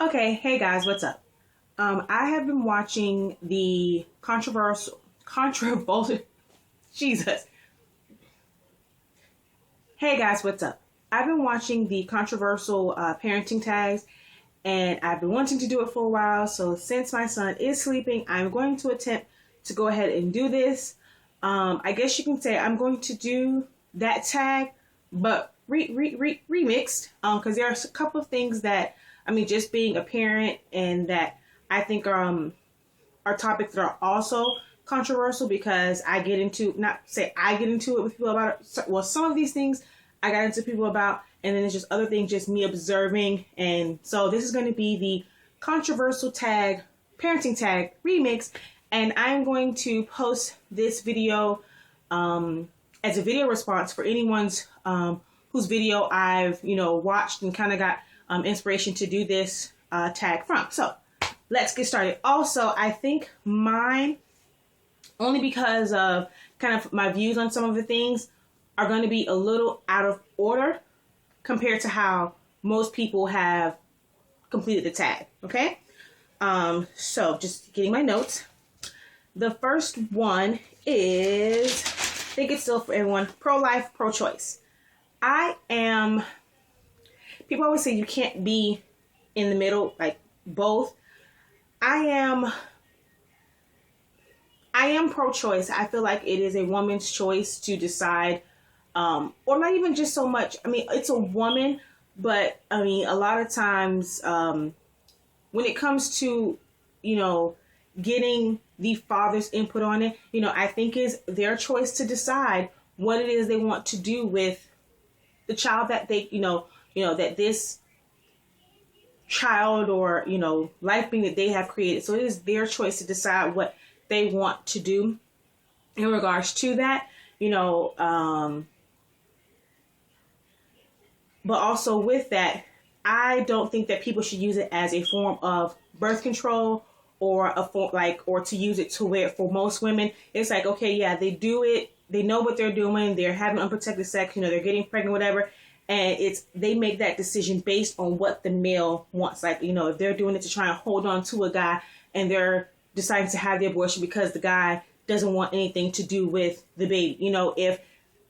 Okay, hey guys, what's up? I have been watching the controversial, Jesus. Hey guys, what's up? I've been watching the controversial parenting tags, and I've been wanting to do it for a while. So since my son is sleeping, I'm going to attempt to go ahead and do this. I guess you can say I'm going to do that tag, but remixed, because there's a couple of things that, just being a parent, and that I think are topics that are also controversial, because I get into, not say I get into it with people about it. Well, some of these things I got into people about, and then it's just other things, just me observing. And so this is going to be the controversial tag, parenting tag remix. And I'm going to post this video as a video response for anyone's whose video I've, watched and kind of got inspiration to do this tag from. So let's get started. Also, I think mine, only because of kind of my views on some of the things, are going to be a little out of order compared to how most people have completed the tag. Okay. So just getting my notes. The first one is, I think it's still for everyone, pro-life, pro-choice. People always say you can't be in the middle, like both. I am pro-choice. I feel like it is a woman's choice to decide, or not even just so much. It's a woman, but a lot of times when it comes to, getting the father's input on it, I think is their choice to decide what it is they want to do with the child that they, that this child or, life being that they have created. So it is their choice to decide what they want to do in regards to that, but also with that, I don't think that people should use it as a form of birth control, or or to use it to where, for most women, it's like, okay, yeah, they do it. They know what they're doing. They're having unprotected sex, they're getting pregnant, whatever. And they make that decision based on what the male wants. Like, if they're doing it to try and hold on to a guy, and they're deciding to have the abortion because the guy doesn't want anything to do with the baby. If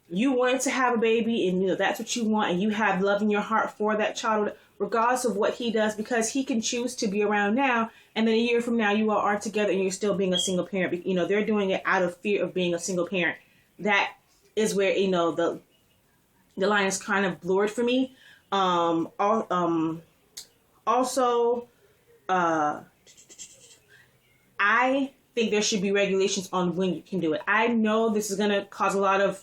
you wanted to have a baby and, that's what you want, and you have love in your heart for that child, regardless of what he does, because he can choose to be around now, and then a year from now you all are together and you're still being a single parent. They're doing it out of fear of being a single parent. That is where, the line is kind of blurred for me. Also, I think there should be regulations on when you can do it. I know this is going to cause a lot of,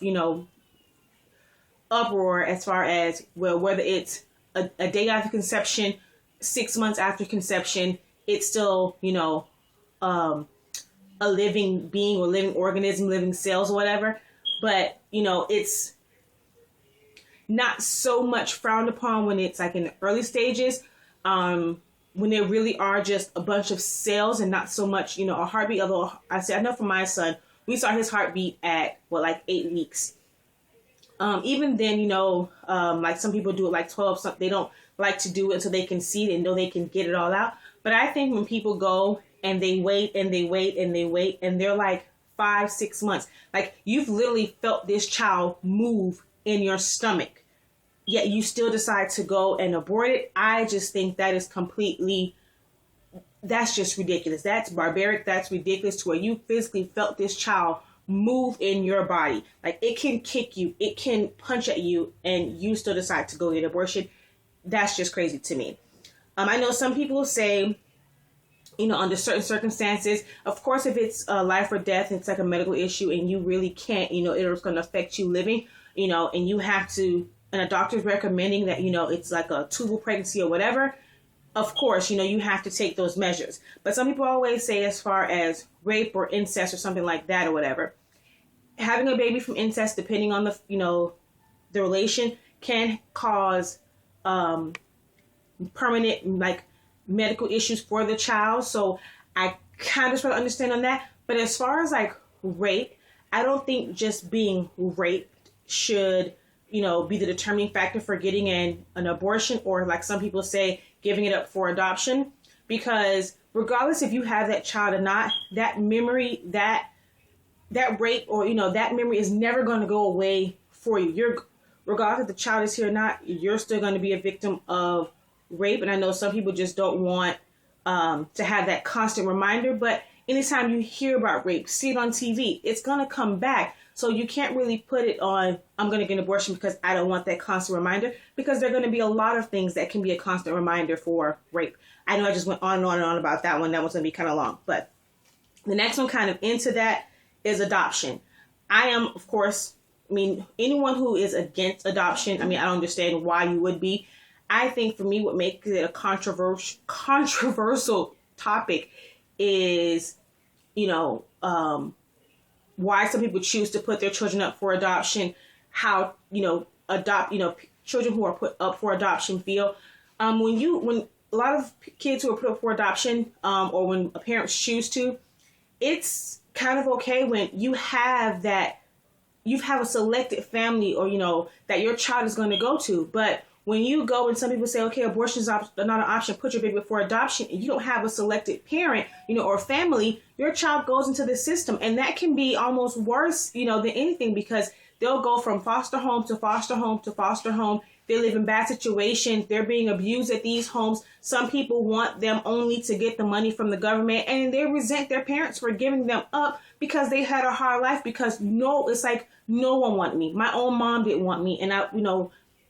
uproar as far as, well, whether it's a day after conception, 6 months after conception, it's still, a living being or living organism, living cells or whatever. But, it's not so much frowned upon when it's like in the early stages, when there really are just a bunch of cells and not so much, a heartbeat. Although I know for my son, we saw his heartbeat at 8 weeks. Even then, like some people do it like 12, they don't like to do it until they can see it and know they can get it all out. But I think when people go and they wait and they wait and they wait, and they're like 5-6 months, like you've literally felt this child move in your stomach, yet you still decide to go and abort it. I just think that is that's just ridiculous. That's barbaric. That's ridiculous, to where you physically felt this child move in your body. Like, it can kick you, it can punch at you, and you still decide to go get an abortion. That's just crazy to me. I know some people say, under certain circumstances, of course, if it's life or death, it's like a medical issue and you really can't, it's going to affect you living, and you have to, and a doctor's recommending that, it's like a tubal pregnancy or whatever. Of course, you have to take those measures. But some people always say, as far as rape or incest or something like that or whatever, having a baby from incest, depending on the, the relation, can cause permanent, like, medical issues for the child. So I kind of try to understand on that. But as far as like rape, I don't think just being raped should, be the determining factor for getting an abortion, or like some people say, giving it up for adoption, because regardless if you have that child or not, that memory, that rape, or that memory is never going to go away for you. Regardless if the child is here or not, you're still going to be a victim of rape. And I know some people just don't want to have that constant reminder, but anytime you hear about rape, see it on TV, it's going to come back. So you can't really put it on, I'm going to get an abortion because I don't want that constant reminder, because there are going to be a lot of things that can be a constant reminder for rape. I know I just went on and on and on about that one. That one's going to be kind of long. But the next one kind of into that is adoption. I am, of course, anyone who is against adoption, I don't understand why you would be. I think for me, what makes it a controversial topic is, why some people choose to put their children up for adoption, how, children who are put up for adoption feel. When a lot of kids who are put up for adoption, or when parents choose to, it's kind of okay when you have a selected family, or, that your child is going to go to. But when you go and some people say, okay, abortion is not an option, put your baby up for adoption, and you don't have a selected parent, or family, your child goes into the system. And that can be almost worse, than anything, because they'll go from foster home to foster home to foster home. They live in bad situations. They're being abused at these homes. Some people want them only to get the money from the government, and they resent their parents for giving them up because they had a hard life, because it's like no one wanted me. My own mom didn't want me, and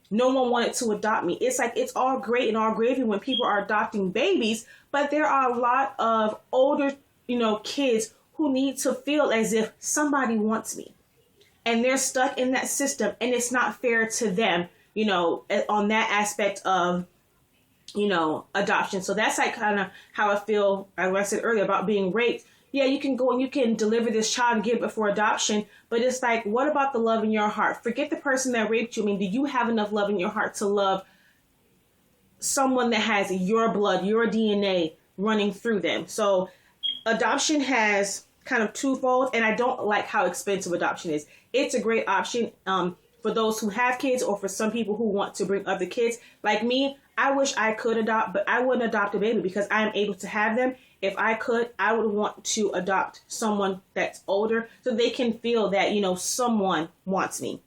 no one wanted to adopt me. It's like, it's all great and all gravy when people are adopting babies, but there are a lot of older, kids who need to feel as if somebody wants me, and they're stuck in that system, and it's not fair to them, on that aspect of, adoption. So that's like kind of how I feel, like I said earlier, about being raped. Yeah, you can go and you can deliver this child and give it for adoption, but it's like, what about the love in your heart? Forget the person that raped you. Do you have enough love in your heart to love someone that has your blood, your DNA running through them? So adoption has kind of twofold, and I don't like how expensive adoption is. It's a great option for those who have kids, or for some people who want to bring other kids. Like me, I wish I could adopt, but I wouldn't adopt a baby because I am able to have them. If I could, I would want to adopt someone that's older so they can feel that, someone wants me.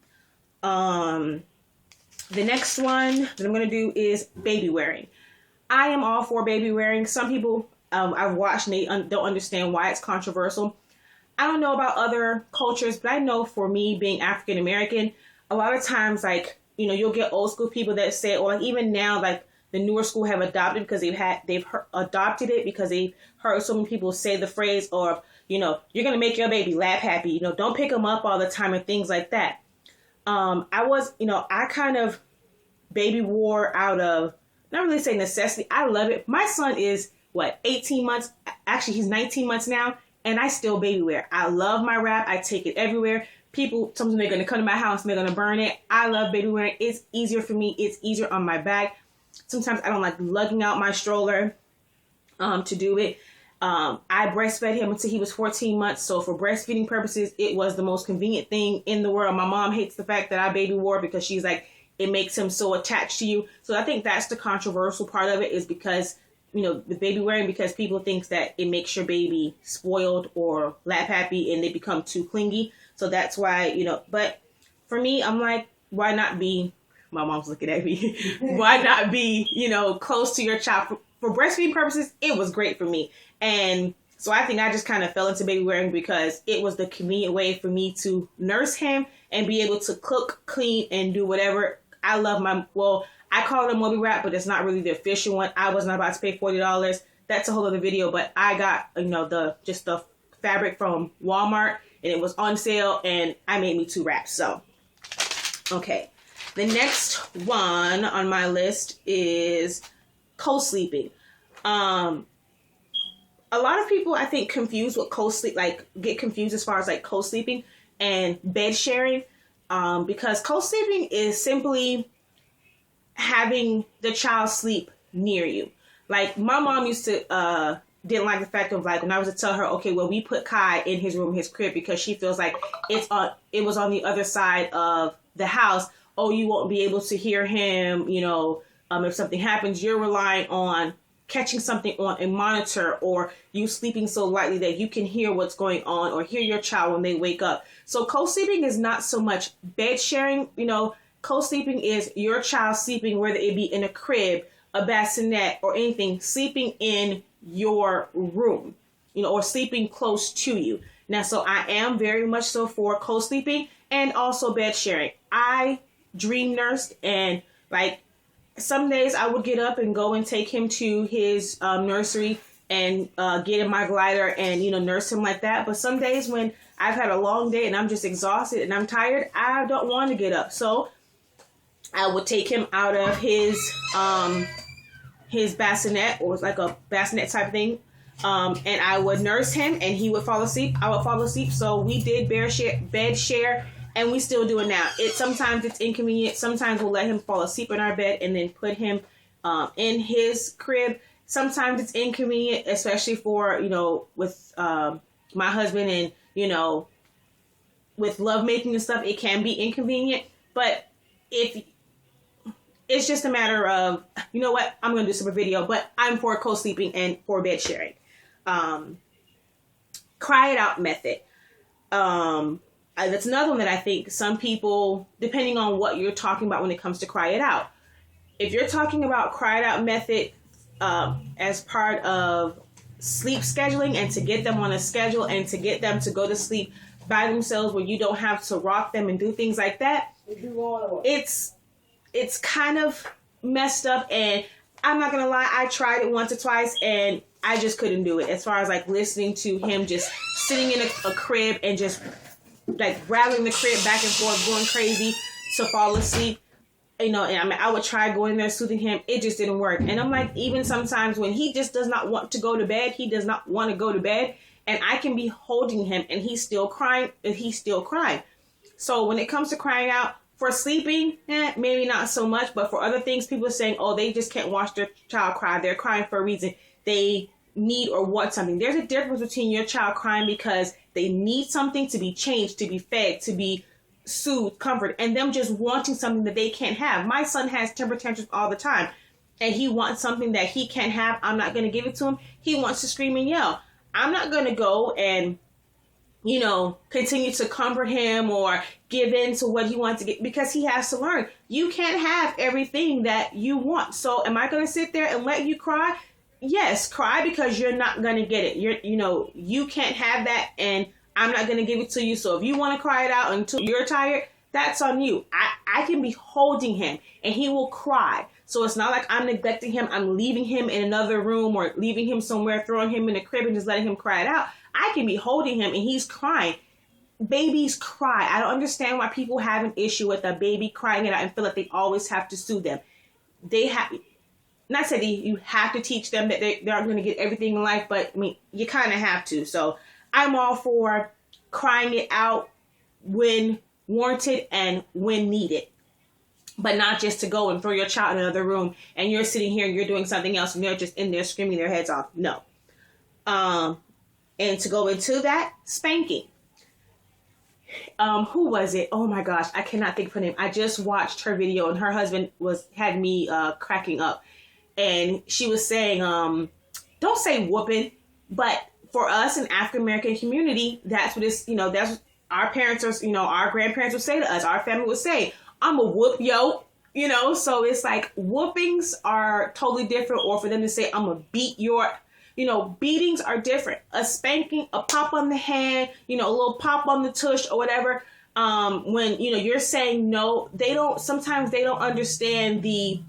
The next one that I'm going to do is baby wearing. I am all for baby wearing. Some people I've watched, and they don't understand why it's controversial. I don't know about other cultures, but I know for me, being African American, a lot of times, you'll get old school people that say, or like even now, like the newer school have adopted because they've adopted it because they've heard so many people say the phrase, or you're gonna make your baby lap happy, don't pick them up all the time, and things like that. I kind of baby wore out of, not really say necessity. I love it. My son is 18 months. Actually, he's 19 months now, and I still baby wear. I love my wrap. I take it everywhere. People, sometimes they're going to come to my house and they're going to burn it. I love baby wearing. It's easier for me. It's easier on my back. Sometimes I don't like lugging out my stroller to do it. I breastfed him until he was 14 months. So for breastfeeding purposes, it was the most convenient thing in the world. My mom hates the fact that I baby wore because she's like, it makes him so attached to you. So I think that's the controversial part of it, is because, the baby wearing, because people think that it makes your baby spoiled or lap happy and they become too clingy. So that's why, but for me, I'm like, why not be, my mom's looking at me, why not be, close to your child? For breastfeeding purposes, it was great for me. And so I think I just kind of fell into baby wearing because it was the convenient way for me to nurse him and be able to cook, clean, and do whatever. I love I call it a Moby wrap, but it's not really the official one. I was not about to pay $40. That's a whole other video, but I got, the fabric from Walmart, and it was on sale, and I made me 2 wraps. So, okay. The next one on my list is co-sleeping. A lot of people, I think, confuse what co-sleep, get confused as far as co-sleeping and bed sharing, because co-sleeping is simply having the child sleep near you. Like, my mom used to, didn't like the fact of when I was to tell her, okay, well, we put Kai in his room, his crib, because she feels like it was on the other side of the house. Oh, you won't be able to hear him, If something happens, you're relying on catching something on a monitor, or you sleeping so lightly that you can hear what's going on or hear your child when they wake up. So co-sleeping is not so much bed sharing. Co-sleeping is your child sleeping, whether it be in a crib, a bassinet, or anything, sleeping in your room, or sleeping close to you. Now, so I am very much so for co-sleeping and also bed sharing. I dream nursed, and like some days I would get up and go and take him to his nursery and get in my glider and, nurse him like that. But some days when I've had a long day and I'm just exhausted and I'm tired, I don't want to get up. So I would take him out of his bassinet, or like a bassinet type thing. And I would nurse him and he would fall asleep. I would fall asleep. So we did bed share. And we still do it now. Sometimes it's inconvenient. Sometimes we'll let him fall asleep in our bed and then put him in his crib. Sometimes it's inconvenient, especially for, with my husband and, with lovemaking and stuff, it can be inconvenient. But if it's just a matter of, you know what, I'm going to do a separate video, but I'm for co-sleeping and for bed sharing. Cry it out method. That's another one that I think some people, depending on what you're talking about when it comes to cry it out. If you're talking about cry it out method as part of sleep scheduling and to get them on a schedule and to get them to go to sleep by themselves where you don't have to rock them and do things like that, it's kind of messed up. And I'm not going to lie, I tried it once or twice and I just couldn't do it. As far as like listening to him just sitting in a crib and just like rattling the crib back and forth, going crazy to fall asleep, and I would try going there soothing him. It just didn't work. And I'm like, even sometimes when he just does not want to go to bed, he does not want to go to bed, and I can be holding him and he's still crying, So when it comes to crying out for sleeping, maybe not so much, but for other things, people are saying, oh, they just can't watch their child cry. They're crying for a reason. They need or want something. There's a difference between your child crying because they need something to be changed, to be fed, to be soothed, comforted, and them just wanting something that they can't have. My son has temper tantrums all the time, and he wants something that he can't have. I'm not going to give it to him. He wants to scream and yell. I'm not going to go and, continue to comfort him or give in to what he wants to get, because he has to learn. You can't have everything that you want. So am I going to sit there and let you cry? Yes, cry, because you're not going to get it. You can't have that, and I'm not going to give it to you. So if you want to cry it out until you're tired, that's on you. I can be holding him and he will cry. So it's not like I'm neglecting him. I'm leaving him in another room or leaving him somewhere, throwing him in a crib and just letting him cry it out. I can be holding him and he's crying. Babies cry. I don't understand why people have an issue with a baby crying it out and feel like they always have to soothe them. Not saying you have to teach them that they aren't going to get everything in life, but you kind of have to. So I'm all for crying it out when warranted and when needed, but not just to go and throw your child in another room and you're sitting here and you're doing something else and they're just in there screaming their heads off. No. And to go into that, spanking. Who was it? Oh my gosh, I cannot think of her name. I just watched her video and her husband had me cracking up. And she was saying, don't say whooping, but for us in African American community, that's what it's, that's what our parents are, our grandparents would say to us. Our family would say, I'm a whoop yo, so it's like whoopings are totally different. Or for them to say, I'm gonna beat your, beatings are different. A spanking, a pop on the hand, a little pop on the tush or whatever. When, you're saying no, sometimes they don't understand the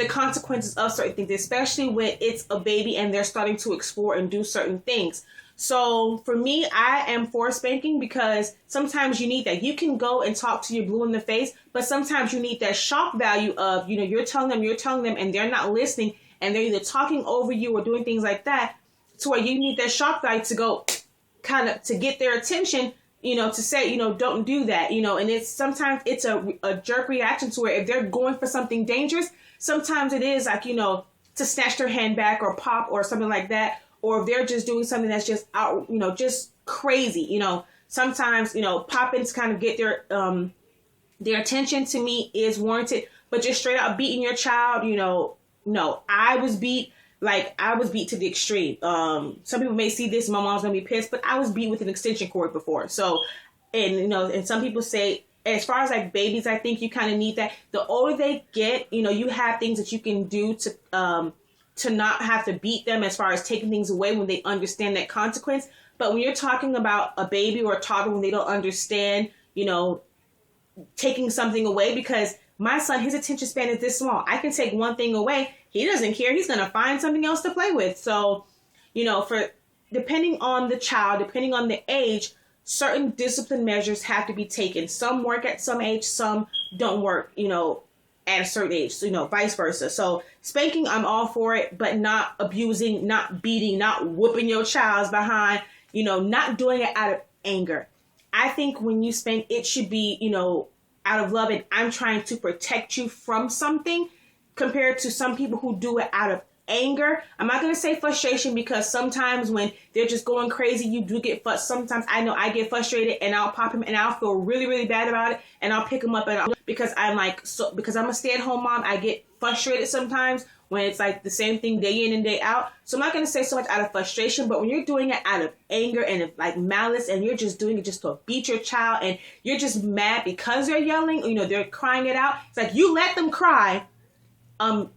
consequences of certain things, especially when it's a baby and they're starting to explore and do certain things. So for me, I am for spanking because sometimes you need that. You can go and talk to your blue in the face, but sometimes you need that shock value of, you're telling them and they're not listening and they're either talking over you or doing things like that, to where you need that shock value to go kind of to get their attention, to say, don't do that, and sometimes it's a jerk reaction to where if they're going for something dangerous, sometimes it is like, to snatch their hand back or pop or something like that. Or if they're just doing something that's just out, just crazy, sometimes, popping to kind of get their attention, to me is warranted. but just straight out beating your child, no. I was beat to the extreme. Some people may see this, my mom's gonna be pissed, but I was beat with an extension cord before. So, and some people say, as far as like babies, I think you kind of need that. The older they get, you have things that you can do to not have to beat them, as far as taking things away when they understand that consequence. But when you're talking about a baby or a toddler, when they don't understand, taking something away, because my son, his attention span is this small. I can take one thing away. He doesn't care. He's going to find something else to play with. So, depending on the child, depending on the age, certain discipline measures have to be taken. Some work at some age, some don't work, at a certain age, so, vice versa. So spanking, I'm all for it, but not abusing, not beating, not whooping your child's behind, not doing it out of anger. I think when you spank, it should be, out of love, and I'm trying to protect you from something, compared to some people who do it out of anger. I'm not going to say frustration, because sometimes when they're just going crazy, you do get sometimes I know I get frustrated, and I'll pop him and I'll feel really, really bad about it, and I'll pick him up, and because I'm a stay-at-home mom, I get frustrated sometimes when it's like the same thing day in and day out. So I'm not going to say so much out of frustration, but when you're doing it out of anger and like malice, and you're just doing it just to beat your child, and you're just mad because they're yelling, they're crying it out. It's like, you let them cry.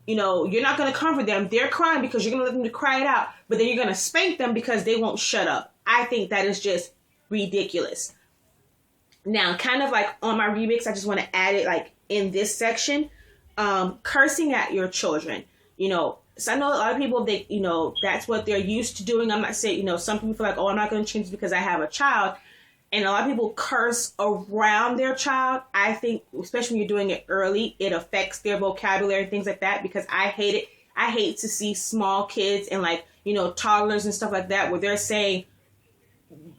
You're not going to comfort them. They're crying because you're going to let them cry it out, but then you're going to spank them because they won't shut up. I think that is just ridiculous. Now, kind of like on my remix, I just want to add it like in this section, cursing at your children. So I know a lot of people, that's what they're used to doing. I'm not saying, some people feel like, oh, I'm not going to change because I have a child. And a lot of people curse around their child. I think, especially when you're doing it early, it affects their vocabulary and things like that, because I hate it. I hate to see small kids and toddlers and stuff like that, where they're saying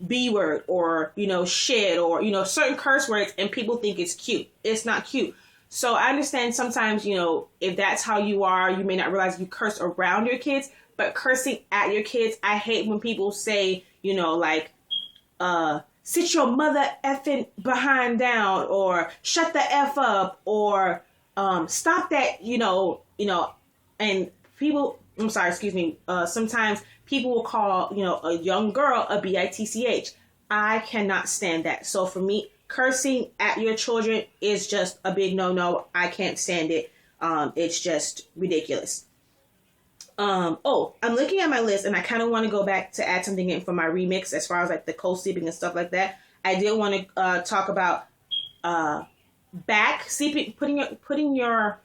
B word or, shit or, certain curse words, and people think it's cute. It's not cute. So I understand sometimes, if that's how you are, you may not realize you curse around your kids, but cursing at your kids, I hate when people say, sit your mother effing behind down, or shut the F up, or stop that, and people, I'm sorry, excuse me, sometimes people will call, a young girl a bitch. I cannot stand that. So for me, cursing at your children is just a big no-no. I can't stand it. It's just ridiculous. I'm looking at my list, and I kind of want to go back to add something in for my remix as far as like the co-sleeping and stuff like that. I did want to talk about back sleeping, putting your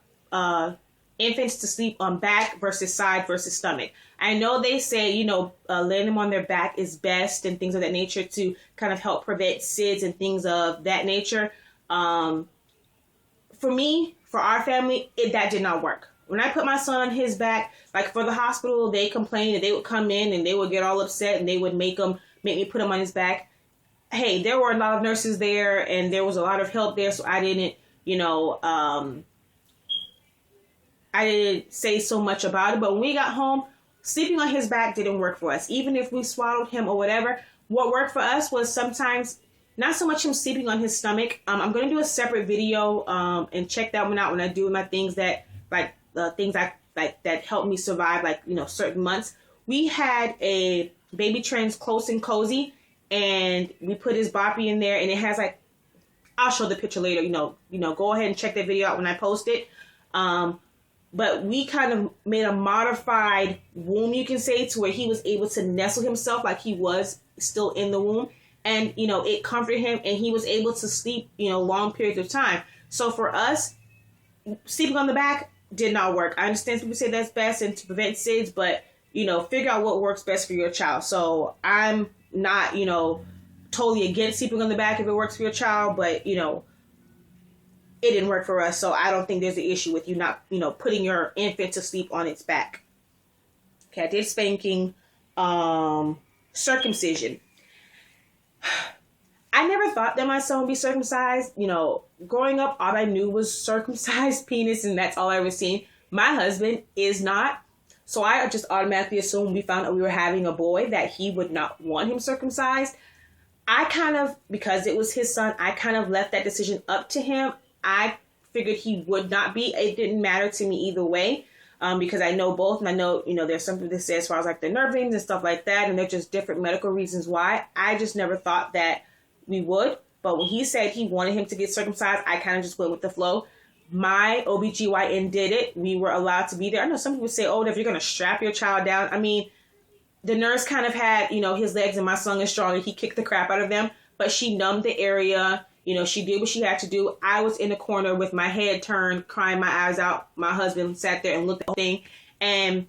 infants to sleep on back versus side versus stomach. I know they say, laying them on their back is best and things of that nature to kind of help prevent SIDS and things of that nature. For me, for our family, that did not work. When I put my son on his back, like for the hospital, they complained and they would come in and they would get all upset and they would make me put him on his back. Hey, there were a lot of nurses there and there was a lot of help there, so I didn't, I didn't say so much about it. But when we got home, sleeping on his back didn't work for us. Even if we swaddled him or whatever, what worked for us was sometimes not so much him sleeping on his stomach. I'm going to do a separate video and check that one out when I do my things that things that helped me survive, certain months. We had a baby trans close and cozy, and we put his boppy in there, and it has I'll show the picture later. Go ahead and check that video out when I post it. But we kind of made a modified womb, you can say, to where he was able to nestle himself like he was still in the womb. And, it comforted him and he was able to sleep, long periods of time. So for us, sleeping on the back did not work. I understand people say that's best and to prevent SIDS, but, figure out what works best for your child. So I'm not, totally against sleeping on the back if it works for your child, but, it didn't work for us, so I don't think there's an issue with you not, putting your infant to sleep on its back. Okay, I did spanking. Circumcision. I never thought that my son would be circumcised. Growing up, all I knew was circumcised penis, and that's all I was seeing. My husband is not, so I just automatically assumed when we found out we were having a boy that he would not want him circumcised. I kind of, because it was his son, I kind of left that decision up to him. I figured he would not be. It didn't matter to me either way. Because I know both, and I know, there's something to say as far as like the nerve endings and stuff like that, and they're just different medical reasons why. I just never thought that we would. But when he said he wanted him to get circumcised, I kind of just went with the flow. My OBGYN did it. We were allowed to be there. I know some people say, oh, if you're going to strap your child down. I mean, the nurse kind of had, his legs, and my son is strong, and he kicked the crap out of them. But she numbed the area. She did what she had to do. I was in the corner with my head turned, crying my eyes out. My husband sat there and looked at the thing. And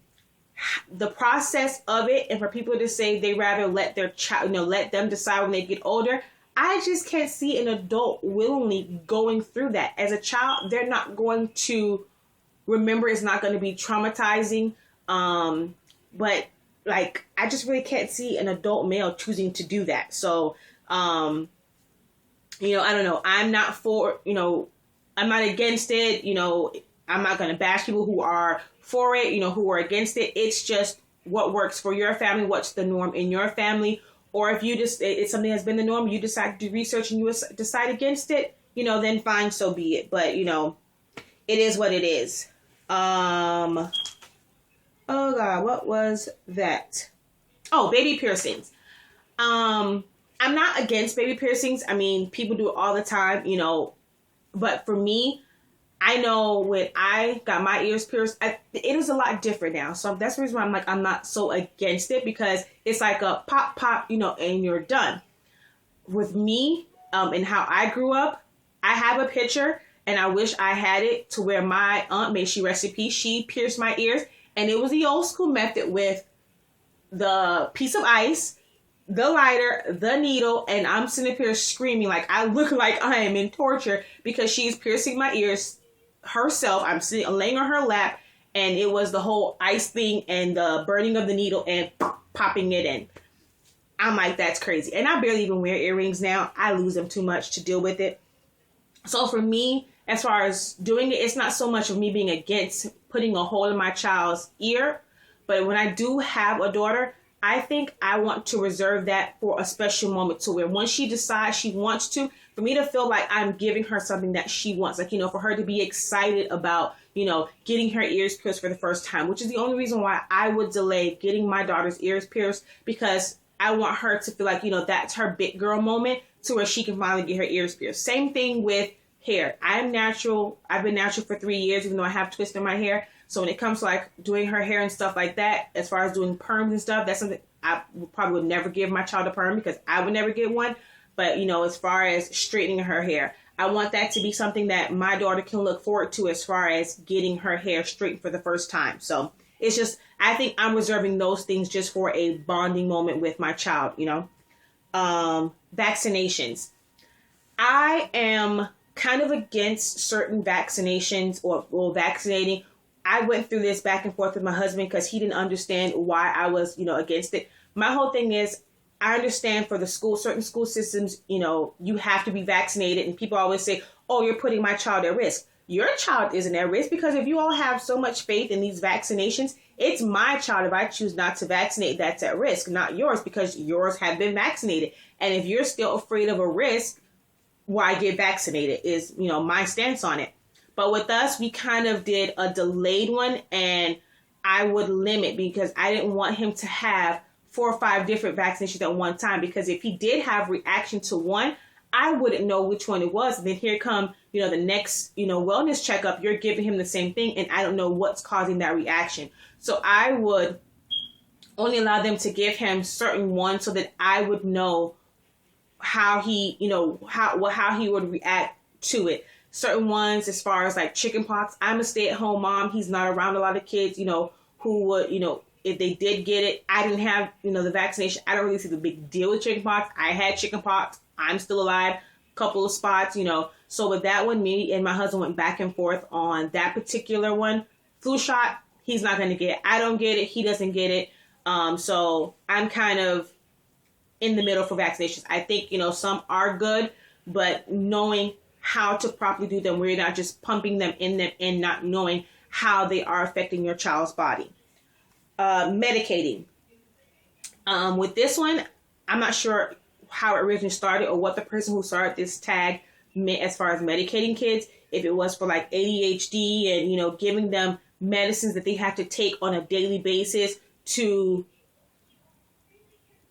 the process of it, and for people to say they rather let their child, let them decide when they get older, I just can't see an adult willingly going through that. As a child, they're not going to remember. It's not going to be traumatizing. But like, I just really can't see an adult male choosing to do that. So, I don't know. I'm not for, I'm not against it. I'm not going to bash people who are for it, who are against it. It's just what works for your family, what's the norm in your family. Or if it's something that's been the norm, you decide to do research and you decide against it, then fine, so be it. But, it is what it is. Oh God, what was that? Oh, baby piercings. I'm not against baby piercings. I mean, people do it all the time, but for me, I know when I got my ears pierced, it is a lot different now. So that's the reason why I'm not so against it, because it's like a pop, and you're done. With me, and how I grew up, I have a picture, and I wish I had it, to where my aunt, may she rest in peace, she pierced my ears, and it was the old school method with the piece of ice, the lighter, the needle, and I'm sitting up here screaming like I look like I am in torture, because she's piercing my ears herself. I'm laying on her lap, and it was the whole ice thing and the burning of the needle and popping it in. I'm like, that's crazy. And I barely even wear earrings now. I lose them too much to deal with it. So for me, as far as doing it, it's not so much of me being against putting a hole in my child's ear. But when I do have a daughter, I think I want to reserve that for a special moment, to where once she decides she wants to, for me to feel like I'm giving her something that she wants, like, for her to be excited about, getting her ears pierced for the first time, which is the only reason why I would delay getting my daughter's ears pierced, because I want her to feel like, that's her big girl moment, to where she can finally get her ears pierced. Same thing with hair. I'm natural. I've been natural for 3 years, even though I have twists in my hair. So when it comes to like doing her hair and stuff like that, as far as doing perms and stuff, that's something I probably would never give my child a perm, because I would never get one. But, as far as straightening her hair, I want that to be something that my daughter can look forward to, as far as getting her hair straightened for the first time. So it's just, I think I'm reserving those things just for a bonding moment with my child, Vaccinations. I am kind of against certain vaccinations or vaccinating. I went through this back and forth with my husband, because he didn't understand why I was, against it. My whole thing is, I understand for the certain school systems, you have to be vaccinated, and people always say, oh, you're putting my child at risk. Your child isn't at risk, because if you all have so much faith in these vaccinations, it's my child. If I choose not to vaccinate, that's at risk, not yours, because yours have been vaccinated. And if you're still afraid of a risk, why get vaccinated is, my stance on it. But with us, we kind of did a delayed one, and I would limit, because I didn't want him to have 4 or 5 different vaccinations at one time, because if he did have reaction to one, I wouldn't know which one it was. And then here come, the next, wellness checkup, you're giving him the same thing, and I don't know what's causing that reaction. So I would only allow them to give him certain ones, so that I would know how he, how he would react to it. Certain ones, as far as like chickenpox, I'm a stay-at-home mom. He's not around a lot of kids, who would, if they did get it. I didn't have, the vaccination. I don't really see the big deal with chickenpox. I had chickenpox. I'm still alive. Couple of spots, So with that one, me and my husband went back and forth on that particular one. Flu shot, he's not going to get it. I don't get it. He doesn't get it. So I'm kind of in the middle for vaccinations. I think, some are good, but knowing how to properly do them, where you're not just pumping them and not knowing how they are affecting your child's body. Medicating. With this one, I'm not sure how it originally started or what the person who started this tag as far as medicating kids, if it was for like ADHD and, you know, giving them medicines that they have to take on a daily basis to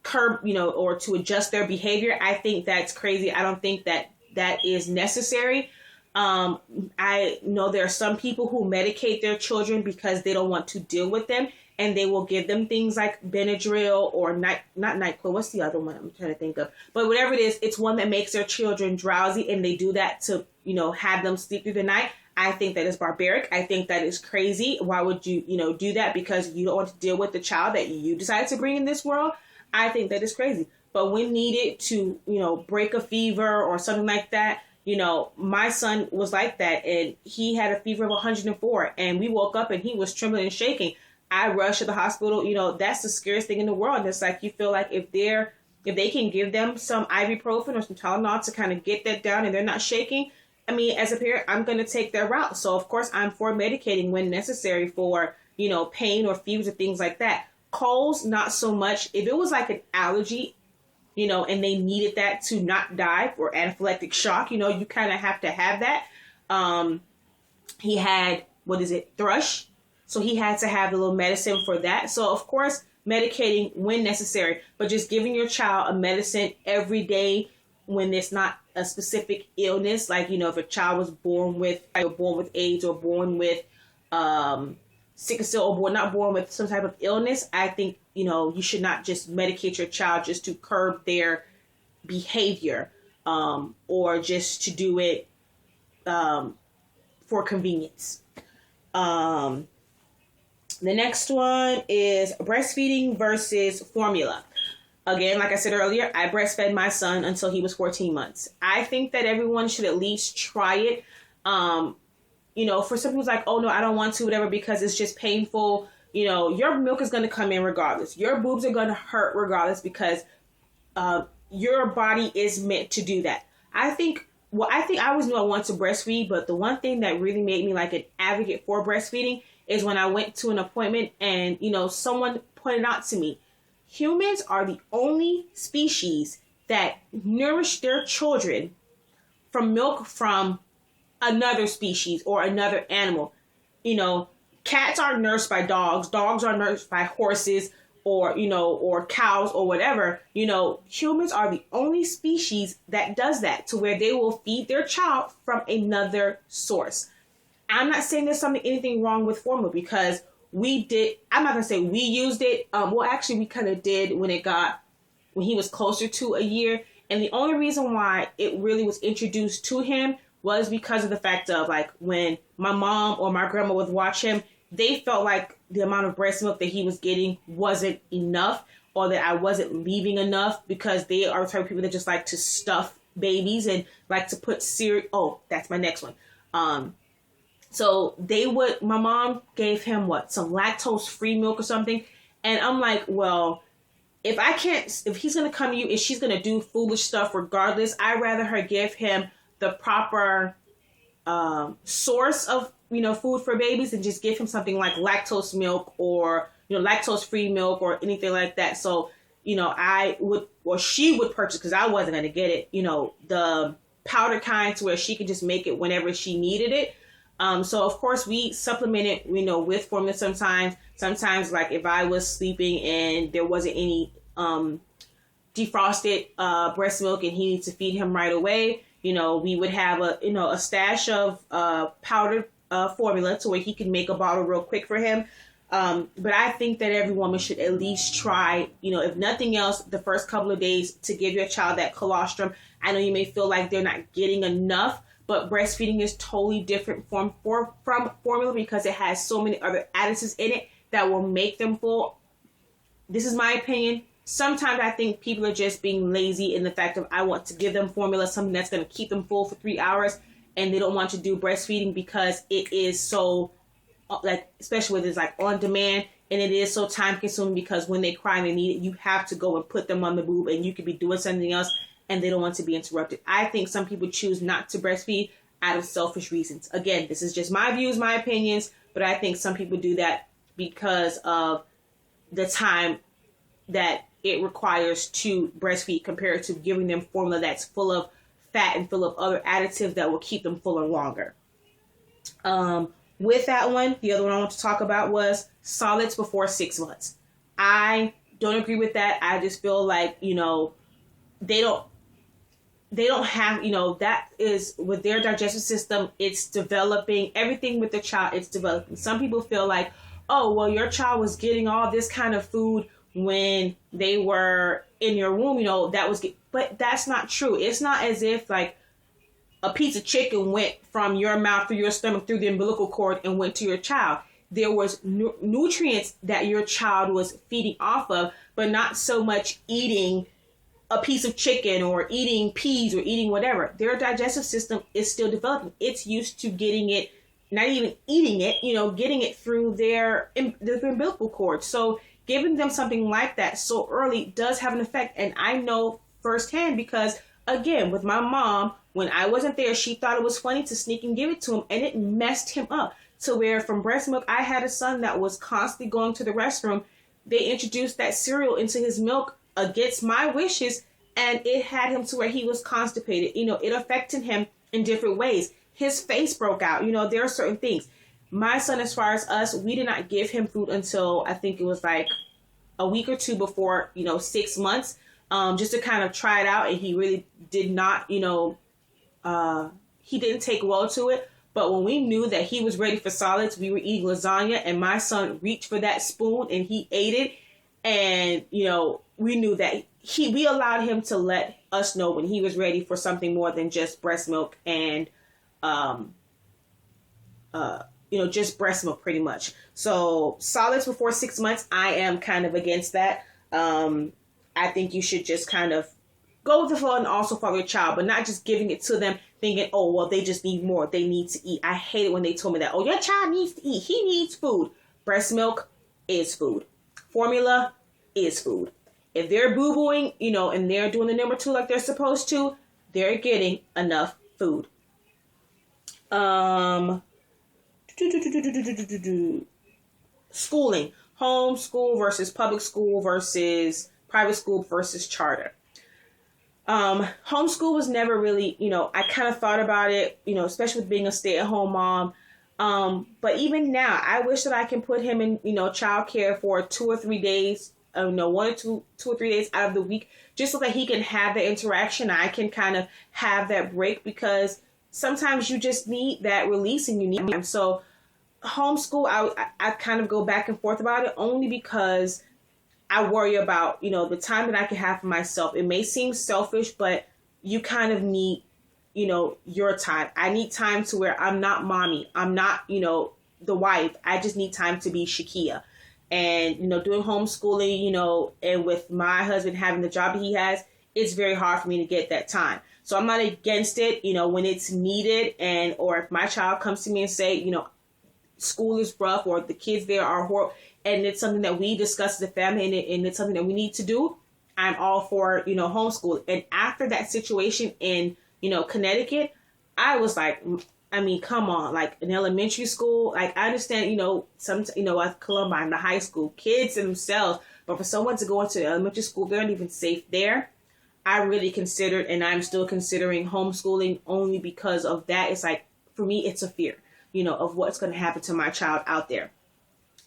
curb, you know, or to adjust their behavior, I think that's crazy. I don't think that that is necessary. I know there are some people who medicate their children because they don't want to deal with them, and they will give them things like Benadryl or not NyQuil. What's the other one I'm trying to think of? But whatever it is, it's one that makes their children drowsy, and they do that to, you know, have them sleep through the night. I think that is barbaric. I think that is crazy. Why would you, you know, do that because you don't want to deal with the child that you decided to bring in this world? I think that is crazy. But when needed to, you know, break a fever or something like that, you know, my son was like that, and he had a fever of 104, and we woke up and he was trembling and shaking. I rushed to the hospital. You know, that's the scariest thing in the world. And it's like, you feel like if they can give them some ibuprofen or some Tylenol to kind of get that down and they're not shaking, I mean, as a parent, I'm going to take that route. So of course I'm for medicating when necessary for, you know, pain or fevers or things like that. Colds, not so much. If it was like an allergy, you know, and they needed that to not die or anaphylactic shock, you know, you kind of have to have that. He had, thrush. So he had to have a little medicine for that. So of course, medicating when necessary, but just giving your child a medicine every day when it's not a specific illness, like, you know, if a child was born with AIDS or born with sickle cell or not born with some type of illness, I think, you know, you should not just medicate your child just to curb their behavior or just to do it for convenience. The next one is breastfeeding versus formula. Again, like I said earlier, I breastfed my son until he was 14 months. I think that everyone should at least try it. You know, for some people, it's like, oh, no, I don't want to, whatever, because it's just painful. You know, your milk is going to come in regardless. Your boobs are going to hurt regardless because your body is meant to do that. I think I always knew I wanted to breastfeed, but the one thing that really made me like an advocate for breastfeeding is when I went to an appointment and, you know, someone pointed out to me, humans are the only species that nourish their children from milk from another species or another animal. You know, cats are nursed by dogs. Dogs are nursed by horses or, you know, or cows or whatever. You know, humans are the only species that does that, to where they will feed their child from another source. I'm not saying there's anything wrong with formula, because I'm not going to say we used it. Well, actually, we kind of did when he was closer to a year. And the only reason why it really was introduced to him was because of the fact of, like, when my mom or my grandma would watch him, they felt like the amount of breast milk that he was getting wasn't enough, or that I wasn't leaving enough, because they are the type of people that just like to stuff babies and like to put cereal. Oh, that's my next one. So my mom gave him some lactose-free milk or something. And I'm like, well, if he's going to come to you and she's going to do foolish stuff regardless, I'd rather her give him the proper source of, you know, food for babies, and just give him something like lactose milk or, you know, lactose-free milk or anything like that. So, you know, she would purchase, because I wasn't going to get it, you know, the powder kind, to where she could just make it whenever she needed it. So of course we supplemented, you know, with formula sometimes, like if I was sleeping and there wasn't any defrosted breast milk and he needs to feed him right away, you know, we would have a stash of powdered formula to where he can make a bottle real quick for him. But I think that every woman should at least try, you know, if nothing else, the first couple of days to give your child that colostrum. I know you may feel like they're not getting enough, but breastfeeding is totally different from formula, because it has so many other additives in it that will make them full. This is my opinion. Sometimes I think people are just being lazy in the fact of, I want to give them formula, something that's going to keep them full for 3 hours, and they don't want to do breastfeeding because it is so, like, especially when it's like on demand, and it is so time consuming, because when they cry and they need it, you have to go and put them on the boob, and you could be doing something else and they don't want to be interrupted. I think some people choose not to breastfeed out of selfish reasons. Again, this is just my views, my opinions, but I think some people do that because of the time that it requires to breastfeed compared to giving them formula that's full of fat and full of other additives that will keep them fuller longer. With that one, the other one I want to talk about was solids before 6 months. I don't agree with that. I just feel like, they don't have, that is with their digestive system, it's developing everything with the child. It's developing. Some people feel like, oh, well, your child was getting all this kind of food when they were in your womb, but that's not true. It's not as if like a piece of chicken went from your mouth through your stomach through the umbilical cord and went to your child. There was nutrients that your child was feeding off of, but not so much eating a piece of chicken or eating peas or eating whatever. Their digestive system is still developing. It's used to getting it, not even eating it, getting it through their umbilical cord. So giving them something like that so early does have an effect. And I know firsthand because, again, with my mom, when I wasn't there, she thought it was funny to sneak and give it to him, and it messed him up. To where from breast milk, I had a son that was constantly going to the restroom. They introduced that cereal into his milk against my wishes, and it had him to where he was constipated. It affected him in different ways. His face broke out. There are certain things. My son, as far as us, we did not give him food until I think it was like a week or two before, 6 months, just to kind of try it out. And he really did not, he didn't take well to it. But when we knew that he was ready for solids, we were eating lasagna, and my son reached for that spoon and he ate it. And, we knew that we allowed him to let us know when he was ready for something more than just breast milk and, just breast milk pretty much. So solids before 6 months, I am kind of against that. I think you should just kind of go with the flow and also follow your child, but not just giving it to them thinking, oh, well, they just need more. They need to eat. I hate it when they told me that, oh, your child needs to eat. He needs food. Breast milk is food. Formula is food. If they're boo-booing, and they're doing the number 2 like they're supposed to, they're getting enough food. Schooling. Home school versus public school versus private school versus charter. Homeschool was never really, I kind of thought about it, especially with being a stay-at-home mom. But even now, I wish that I can put him in, childcare for 2 or 3 days, 1 or 2 or 3 days out of the week, just so that he can have the interaction. I can kind of have that break, because sometimes you just need that release and you need time. So homeschool, I kind of go back and forth about it, only because I worry about, the time that I can have for myself. It may seem selfish, but you kind of need, your time. I need time to where I'm not mommy. I'm not, the wife. I just need time to be Shakia. And, doing homeschooling, and with my husband having the job that he has, it's very hard for me to get that time. So I'm not against it, when it's needed, or if my child comes to me and say, school is rough, or the kids there are horrible, and it's something that we discuss as a family, and it's something that we need to do, I'm all for, homeschool. And after that situation in, Connecticut, I was like, come on, like in elementary school, like I understand, at Columbine, the high school, kids themselves, but for someone to go into elementary school, they're not even safe there. I really considered, and I'm still considering homeschooling, only because of that. It's like, for me, it's a fear, of what's going to happen to my child out there.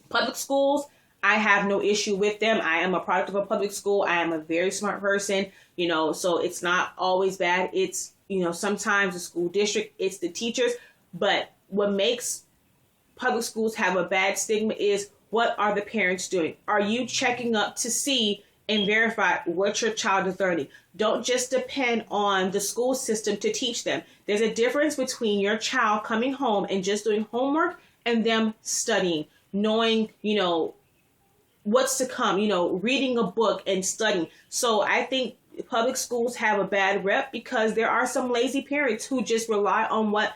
Public schools, I have no issue with them. I am a product of a public school. I am a very smart person, so it's not always bad. It's, sometimes the school district, it's the teachers. But what makes public schools have a bad stigma is, what are the parents doing? Are you checking up to see and verify what your child is learning? Don't just depend on the school system to teach them. There's a difference between your child coming home and just doing homework and them studying, knowing, what's to come, reading a book and studying. So I think public schools have a bad rep, because there are some lazy parents who just rely on what,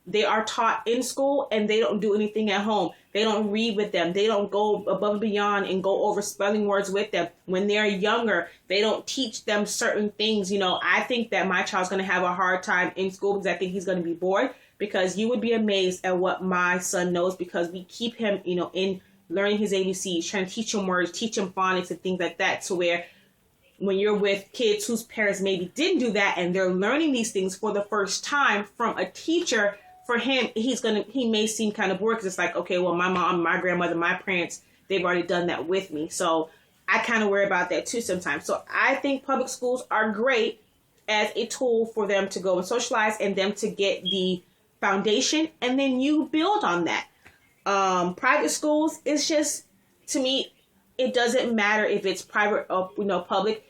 they are taught in school, and they don't do anything at home. They don't read with them. They don't go above and beyond and go over spelling words with them. When they're younger, they don't teach them certain things. I think that my child's going to have a hard time in school, because I think he's going to be bored, because you would be amazed at what my son knows, because we keep him, in learning his ABCs, trying to teach him words, teach him phonics and things like that, to where when you're with kids whose parents maybe didn't do that and they're learning these things for the first time from a teacher, for him, he may seem kind of bored because it's like, okay, well, my mom, my grandmother, my parents, they've already done that with me. So I kind of worry about that too sometimes. So I think public schools are great as a tool for them to go and socialize and them to get the foundation, and then you build on that. Private schools, it's just, to me, it doesn't matter if it's private or public.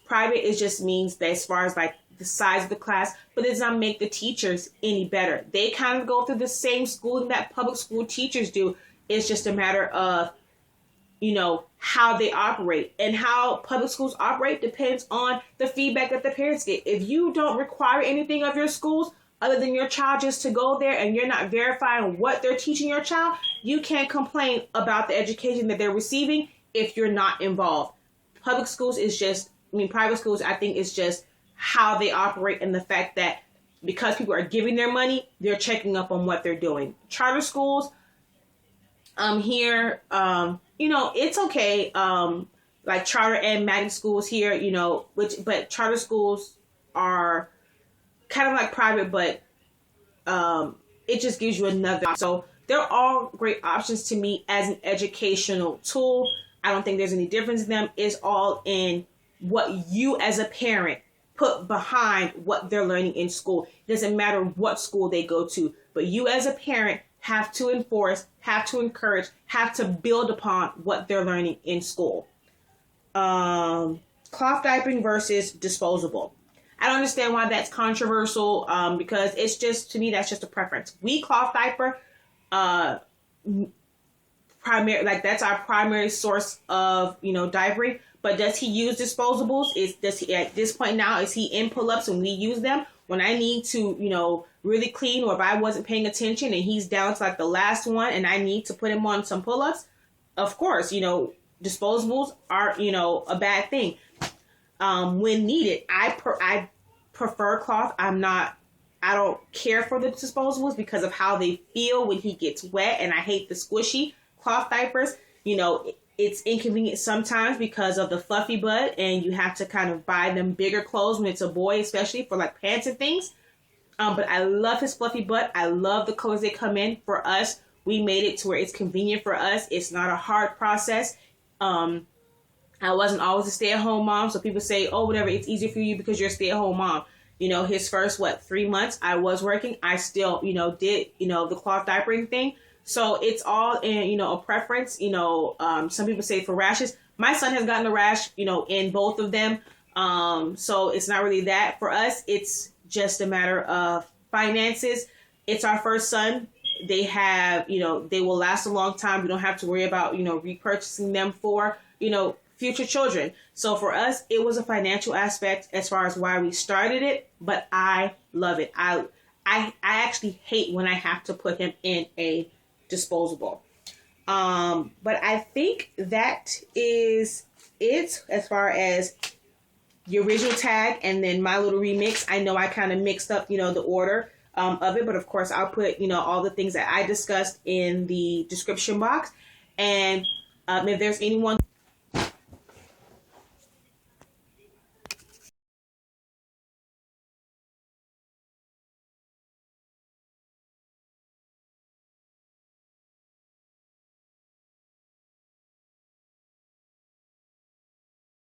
Private, it just means that as far as like the size of the class, but it does not make the teachers any better. They kind of go through the same schooling that public school teachers do. It's just a matter of, how they operate, and how public schools operate depends on the feedback that the parents get. If you don't require anything of your schools other than your child just to go there, and you're not verifying what they're teaching your child, you can't complain about the education that they're receiving if you're not involved. Private schools, I think it's just how they operate, and the fact that because people are giving their money, they're checking up on what they're doing. Charter schools, it's okay. Like charter and magnet schools here, but charter schools are kind of like private, but it just gives you another. So they're all great options to me as an educational tool. I don't think there's any difference in them. It's all in what you as a parent put behind what they're learning in school. It doesn't matter what school they go to, but you as a parent have to enforce, have to encourage, have to build upon what they're learning in school. Cloth diapering versus disposable. I don't understand why that's controversial, because it's just, to me, that's just a preference. We cloth diaper, that's our primary source of, diapering. But does he use disposables? Does he, at this point now, is he in pull-ups and we use them? When I need to, really clean, or if I wasn't paying attention and he's down to like the last one and I need to put him on some pull-ups, of course, disposables are, a bad thing. When needed, I prefer cloth. I don't care for the disposables because of how they feel when he gets wet, and I hate the squishy cloth diapers. It's inconvenient sometimes because of the fluffy butt, and you have to kind of buy them bigger clothes when it's a boy, especially for like pants and things. But I love his fluffy butt. I love the colors they come in. For us, we made it to where it's convenient for us. It's not a hard process. I wasn't always a stay-at-home mom, so people say, oh, whatever, it's easier for you because you're a stay-at-home mom. His first, 3 months I was working, I still, did, the cloth diapering thing. So it's all in, a preference. Some people say for rashes. My son has gotten a rash, in both of them. So it's not really that. For us, it's just a matter of finances. It's our first son. They have, they will last a long time. We don't have to worry about, repurchasing them for, future children. So for us, it was a financial aspect as far as why we started it, but I love it. I actually hate when I have to put him in a disposable. But I think that is it as far as the original tag and then my little remix. I know I kind of mixed up, the order of it, but of course I'll put, all the things that I discussed in the description box. And if there's anyone